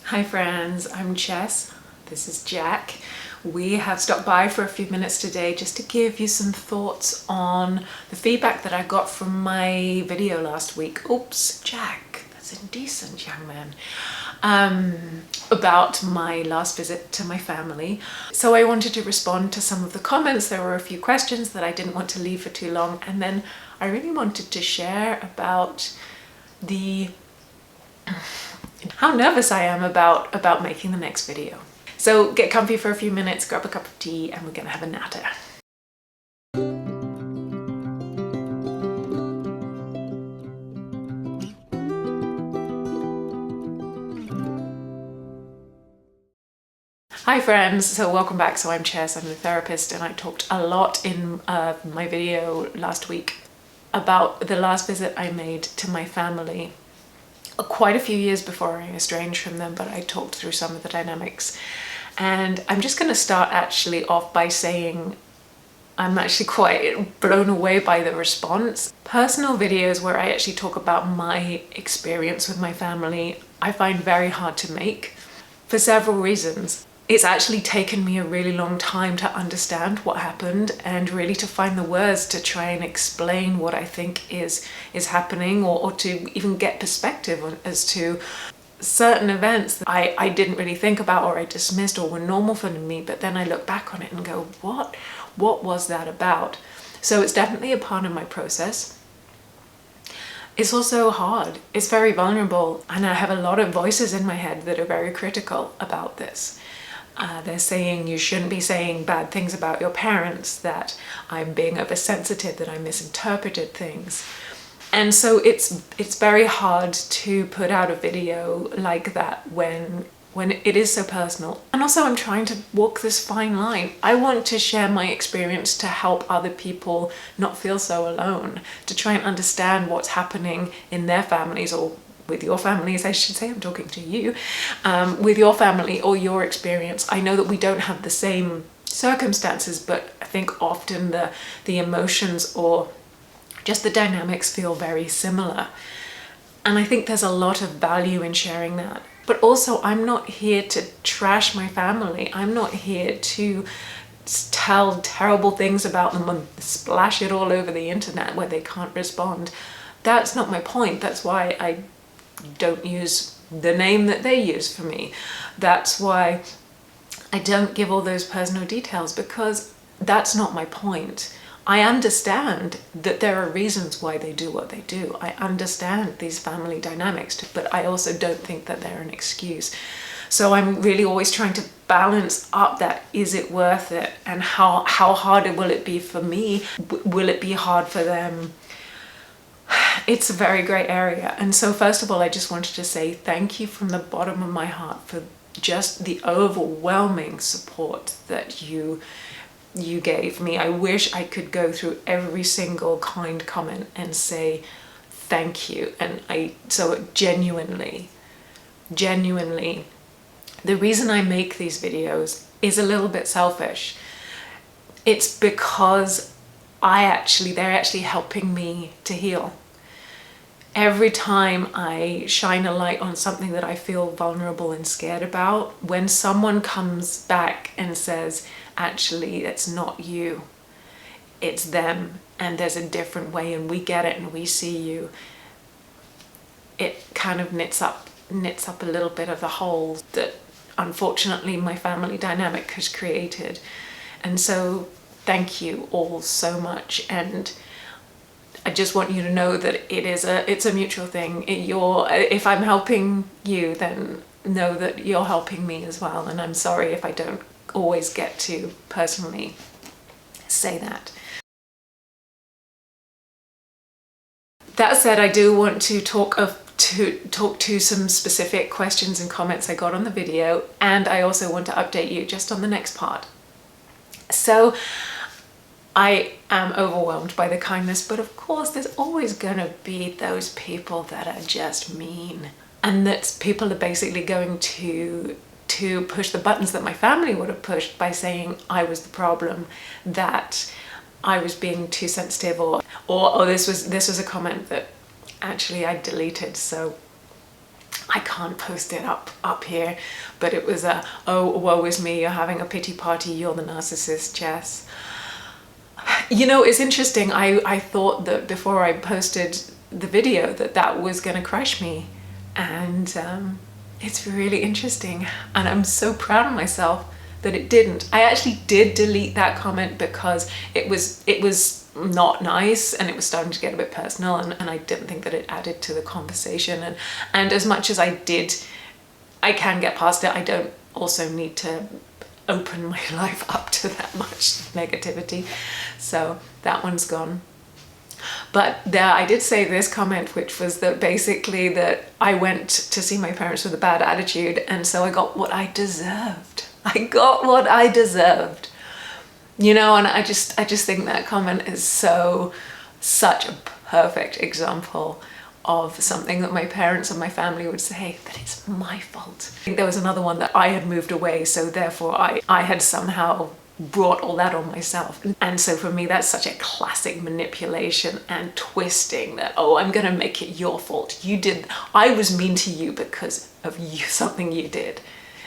Hi friends, I'm Jess. This is Jack. We have stopped by for a few minutes today just to give you some thoughts on the feedback that I got from my video last week. Oops, Jack, that's indecent, young man. About my last visit to my family. So I wanted to respond to some of the comments. There were a few questions that I didn't want to leave for too long, and then I really wanted to share about how nervous I am about making the next video. So get comfy for a few minutes, grab a cup of tea, and we're gonna have a natter. Hi friends, so welcome back. So I'm Jess, I'm a therapist, and I talked a lot in my video last week about the last visit I made to my family quite a few years before I estranged from them, but I talked through some of the dynamics. And I'm just going to start actually off by saying I'm actually quite blown away by the response. Personal videos where I actually talk about my experience with my family, I find very hard to make for several reasons. It's actually taken me a really long time to understand what happened and really to find the words to try and explain what I think is happening, or to even get perspective on, as to certain events that I didn't really think about, or I dismissed, or were normal for me, but then I look back on it and go, what was that about? So it's definitely a part of my process. It's also hard, it's very vulnerable, and I have a lot of voices in my head that are very critical about this. They're saying you shouldn't be saying bad things about your parents, that I'm being oversensitive, that I misinterpreted things. And so it's very hard to put out a video like that when it is so personal. And also I'm trying to walk this fine line. I want to share my experience to help other people not feel so alone, to try and understand what's happening in their families, or with your families, I should say. I'm talking to you, with your family or your experience. I know that we don't have the same circumstances, but I think often the emotions or just the dynamics feel very similar. And I think there's a lot of value in sharing that. But also, I'm not here to trash my family. I'm not here to tell terrible things about them and splash it all over the internet where they can't respond. That's not my point. That's why I don't use the name that they use for me. That's why I don't give all those personal details, because that's not my point. I understand that there are reasons why they do what they do. I understand these family dynamics, but I also don't think that they're an excuse. So I'm really always trying to balance up that, is it worth it? And how hard will it be for me? Will it be hard for them? It's a very gray area. And so first of all, I just wanted to say thank you from the bottom of my heart for just the overwhelming support that you gave me. I wish I could go through every single kind comment and say thank you. And so genuinely, the reason I make these videos is a little bit selfish. It's because they're actually helping me to heal. Every time I shine a light on something that I feel vulnerable and scared about, when someone comes back and says, actually, it's not you, it's them, and there's a different way, and we get it, and we see you, it kind of knits up a little bit of the hole that unfortunately my family dynamic has created. And so thank you all so much, and I just want you to know that it's a mutual thing. If I'm helping you, then know that you're helping me as well. And I'm sorry if I don't always get to personally say that. That said, I do want to talk to some specific questions and comments I got on the video, and I also want to update you just on the next part. So I am overwhelmed by the kindness, but of course there's always gonna be those people that are just mean, and that people are basically going to push the buttons that my family would have pushed by saying I was the problem, that I was being too sensitive, or this was a comment that actually I deleted. So I can't post it up here, but it was a, oh, woe is me, you're having a pity party, you're the narcissist, Jess. You know, it's interesting. I thought that before I posted the video that was going to crush me, and it's really interesting, and I'm so proud of myself that it didn't. I actually did delete that comment because it was not nice, and it was starting to get a bit personal, and I didn't think that it added to the conversation, and as much as I can get past it, I don't also need to open my life up to that much negativity. So that one's gone. But there, I did say this comment, which was that basically that I went to see my parents with a bad attitude, and so I got what I deserved. I got what I deserved. You know, and I just think that comment is such a perfect example of something that my parents and my family would say, that it's my fault. I think there was another one that I had moved away, so therefore I had somehow brought all that on myself. And so for me, that's such a classic manipulation and twisting that, oh, I'm gonna make it your fault. I was mean to you because of something you did.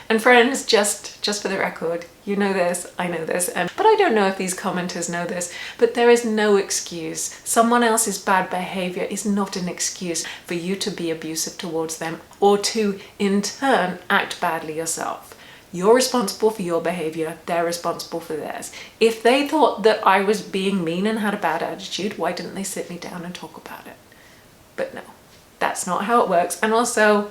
And friends, just for the record, you know this, I know this, but I don't know if these commenters know this, but there is no excuse. Someone else's bad behavior is not an excuse for you to be abusive towards them or to, in turn, act badly yourself. You're responsible for your behavior, they're responsible for theirs. If they thought that I was being mean and had a bad attitude, why didn't they sit me down and talk about it? But no, that's not how it works. And also,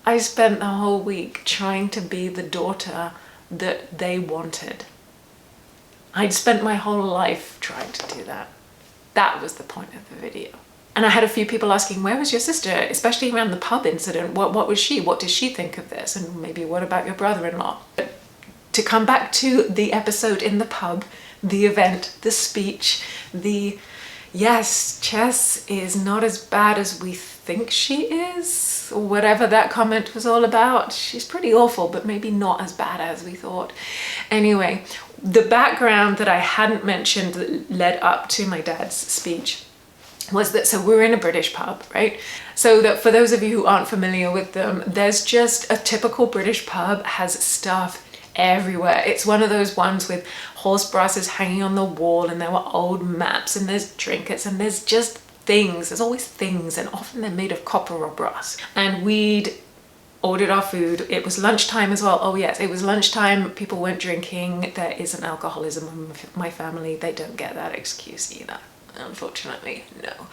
I spent the whole week trying to be the daughter that they wanted. I'd spent my whole life trying to do that. That was the point of the video. And I had a few people asking, where was your sister? Especially around the pub incident. What was she? What did she think of this? And maybe what about your brother-in-law? But to come back to the episode in the pub, the event, the speech, yes, Chess is not as bad as we think she is, or whatever that comment was all about. She's pretty awful, but maybe not as bad as we thought. Anyway, the background that I hadn't mentioned that led up to my dad's speech was that, so we're in a British pub, right? So that for those of you who aren't familiar with them, there's just a typical British pub has stuff everywhere. It's one of those ones with horse brasses hanging on the wall, and there were old maps, and there's trinkets, and there's just things. There's always things, and often they're made of copper or brass. And we'd ordered our food. It was lunchtime as well. Oh yes, it was lunchtime. People weren't drinking. There isn't alcoholism in my family. They don't get that excuse either, unfortunately, no.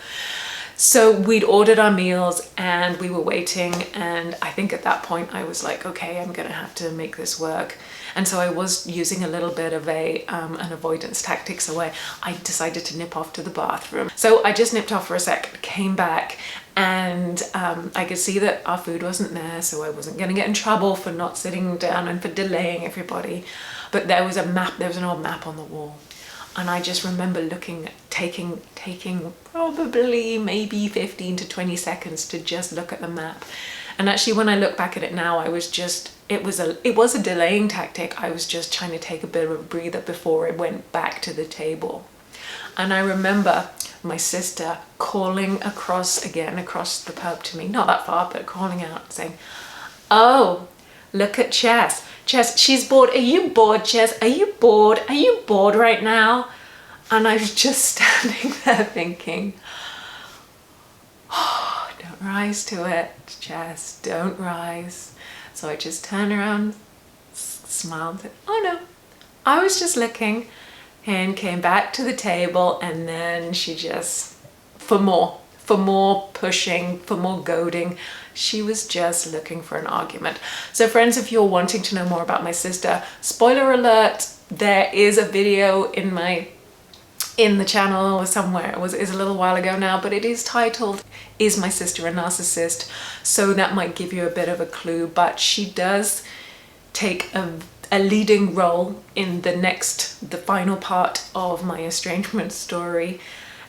So we'd ordered our meals and we were waiting, and I think at that point I was like, okay, I'm gonna have to make this work. And so I was using a little bit of an avoidance tactic, so I decided to nip off to the bathroom. So I just nipped off for a sec, came back, and I could see that our food wasn't there, so I wasn't gonna get in trouble for not sitting down and for delaying everybody. But there was an old map on the wall. And I just remember taking probably maybe 15 to 20 seconds to just look at the map. And actually, when I look back at it now, it was a delaying tactic. I was just trying to take a bit of a breather before I went back to the table. And I remember my sister calling across the pub to me, not that far, but calling out saying, "Oh, look at Chess. Chess, she's bored. Are you bored, Chess? Are you bored? Are you bored right now?" And I was just standing there thinking, oh, don't rise to it, Chess, don't rise. So I just turned around, smiled, said, oh no, I was just looking, and came back to the table. And then she just, for more pushing, for more goading, she was just looking for an argument. So friends, if you're wanting to know more about my sister, spoiler alert, there is a video in the channel somewhere. It's a little while ago now, but it is titled, Is My Sister a Narcissist? So that might give you a bit of a clue, but she does take a leading role in the final part of my estrangement story.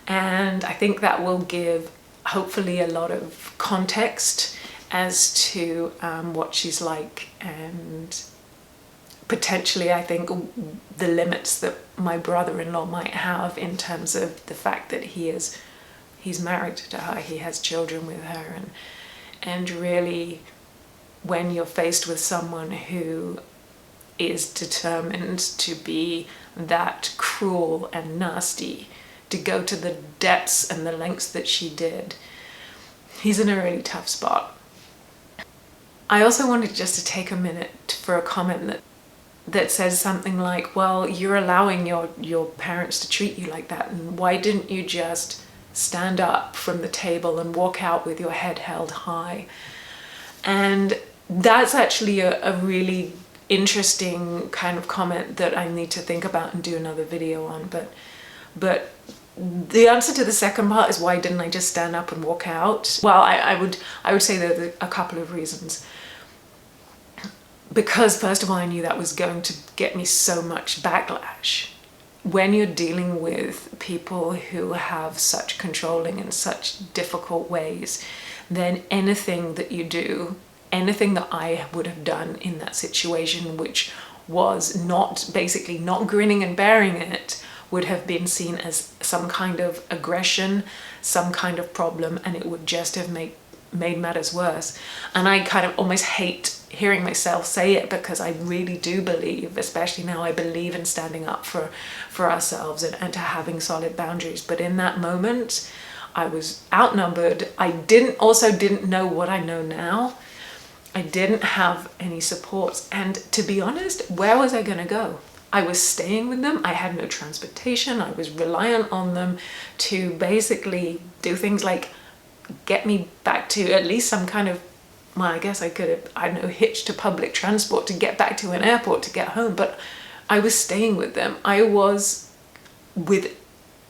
And I think that will give hopefully a lot of context as to what she's like, and potentially, I think, the limits that my brother-in-law might have in terms of the fact that he's married to her, he has children with her, And really, when you're faced with someone who is determined to be that cruel and nasty, to go to the depths and the lengths that she did, he's in a really tough spot. I also wanted just to take a minute for a comment that says something like, well, you're allowing your parents to treat you like that, and why didn't you just stand up from the table and walk out with your head held high? And that's actually a really interesting kind of comment that I need to think about and do another video on. But the answer to the second part is, why didn't I just stand up and walk out? Well, I would say there are a couple of reasons. Because first of all, I knew that was going to get me so much backlash. When you're dealing with people who have such controlling and such difficult ways, then anything that you do, anything that I would have done in that situation, which was basically not grinning and bearing it, would have been seen as some kind of aggression, some kind of problem, and it would just have made matters worse. And I kind of almost hate hearing myself say it, because I really do believe, especially now, I believe in standing up for ourselves and to having solid boundaries. But in that moment, I was outnumbered. I didn't know what I know now. I didn't have any supports. And to be honest, where was I going to go? I was staying with them. I had no transportation. I was reliant on them to basically do things like get me back to at least some kind of, well, I guess I could have, I don't know, hitched to public transport to get back to an airport to get home. But I was staying with them. I was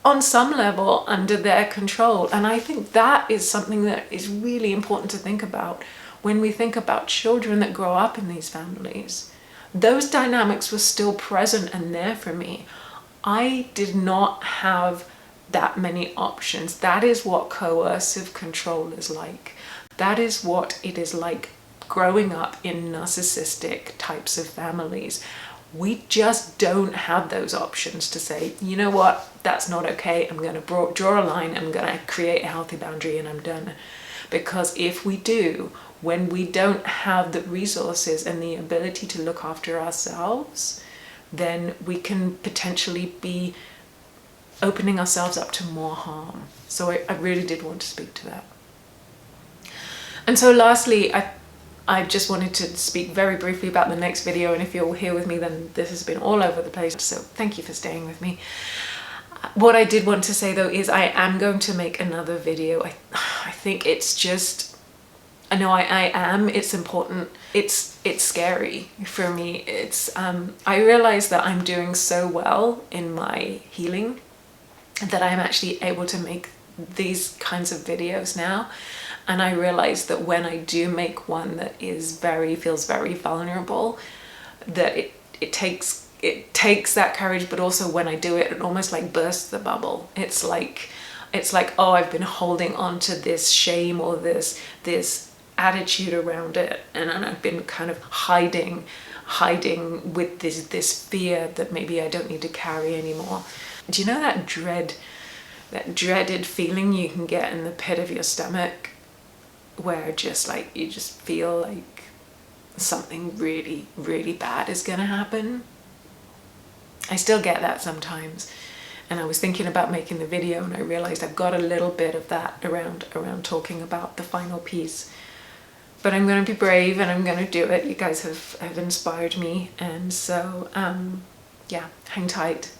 on some level under their control. And I think that is something that is really important to think about when we think about children that grow up in these families. Those dynamics were still present and there for me. I did not have that many options. That is what coercive control is like. That is what it is like growing up in narcissistic types of families. We just don't have those options to say, you know what, that's not okay. I'm going to draw a line. I'm going to create a healthy boundary and I'm done. Because if we do, when we don't have the resources and the ability to look after ourselves, then we can potentially be opening ourselves up to more harm. So I really did want to speak to that. And so lastly, I just wanted to speak very briefly about the next video. And if you're here with me, then this has been all over the place. So thank you for staying with me. What I did want to say though is I am going to make another video. I think it's just, I know I am, it's important. It's scary for me. I realize that I'm doing so well in my healing that I'm actually able to make these kinds of videos now. And I realize that when I do make one that feels very vulnerable, that it takes that courage, but also when I do it, it almost like bursts the bubble. It's like, oh, I've been holding on to this shame or this attitude around it, and I've been kind of hiding with this fear that maybe I don't need to carry anymore. Do you know that dreaded feeling you can get in the pit of your stomach, where just like you just feel like something really, really bad is gonna happen? I still get that sometimes. And I was thinking about making the video and I realized I've got a little bit of that around talking about the final piece. But I'm going to be brave and I'm going to do it. You guys have inspired me. And so, yeah, hang tight.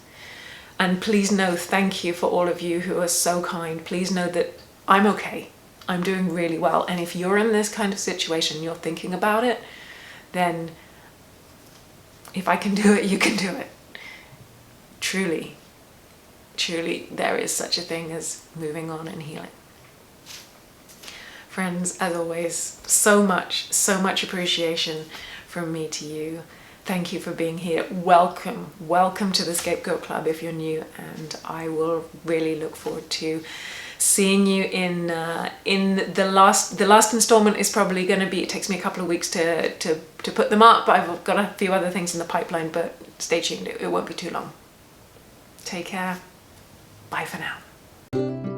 And please know, thank you for all of you who are so kind. Please know that I'm okay. I'm doing really well. And if you're in this kind of situation, you're thinking about it, then if I can do it, you can do it. Truly, there is such a thing as moving on and healing. Friends, as always, so much appreciation from me to you. Thank you for being here. Welcome to the Scapegoat Club if you're new, and I will really look forward to seeing you in the last installment. Is probably going to be, it takes me a couple of weeks to put them up, but I've got a few other things in the pipeline, but stay tuned, it won't be too long. Take care. Bye for now.